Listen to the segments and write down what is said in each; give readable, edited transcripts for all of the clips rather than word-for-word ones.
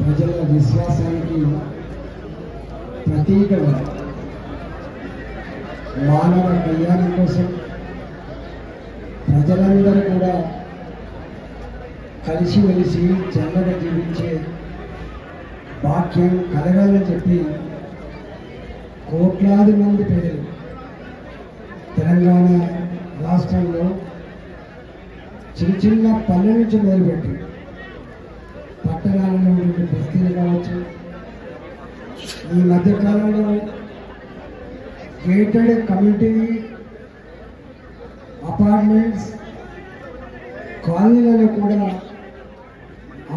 ప్రజల విశ్వాసానికి ప్రతీకగా మానవ కళ్యాణం కోసం ప్రజలందరూ కూడా కలిసిమెలిసి చల్లగా జీవించే భాగ్యం కలగాలని చెప్పి కోట్లాది మంది ప్రజలు తెలంగాణ రాష్ట్రంలో చిన్న చిన్న పల్లె నుంచి మొదలుపెట్టి పట్టణాలలో ఉండే బస్తీలు కావచ్చు, ఈ మధ్యకాలంలో గేటెడ్ కమ్యూనిటీ అపార్ట్మెంట్స్ కాలనీలలో కూడా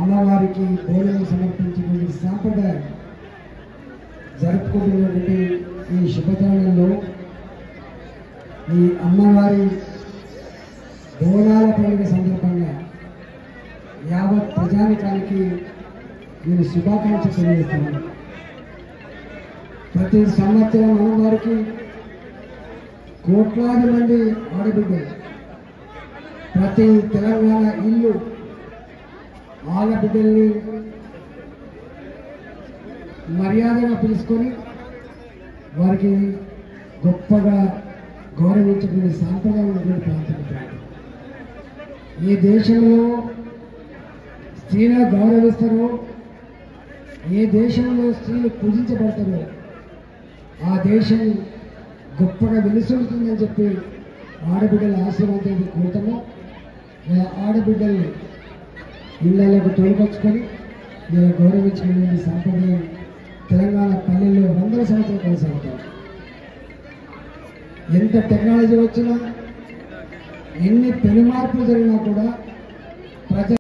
అమ్మవారికి బోధనలు సమర్పించిన సాంప్రదాయం జరుపుకుంటున్నటువంటి ఈ శుభతరుణంలో ఈ అమ్మవారి బోనాల పండుగ సందర్భంగా యావత్ ప్రజానికానికి నేను శుభాకాంక్షలు తెలియజేస్తున్నాను. ప్రతి సంవత్సరం అమ్మవారికి కోట్లాది మంది ఆడబిడ్డలు ప్రతి తెలంగాణ ఇల్లు ఆడబిడ్డల్ని మర్యాదగా పిలుచుకొని వారికి గొప్పగా గౌరవించుకునే సాంప్రదాయం ఉన్నటువంటి ప్రాంతం. ఏ దేశంలో స్త్రీలను గౌరవిస్తారో, ఏ దేశంలో స్త్రీలు పూజించబడతారో ఆ దేశం గొప్పగా వెలుసుంటుందని చెప్పి ఆడబిడ్డల ఆశీర్వాదాన్ని కోరుతాము. ఆడబిడ్డల్ని ఇళ్లకు తోలుకొచ్చుకొని ఇలా గౌరవించుకునే సాంప్రదాయం తెలంగాణ పల్లెల్లో వందల సంవత్సరాలు కొనసాగుతారు. ఎంత టెక్నాలజీ వచ్చినా, ఎన్ని పెను మార్పులు జరిగినా కూడా ప్రజలు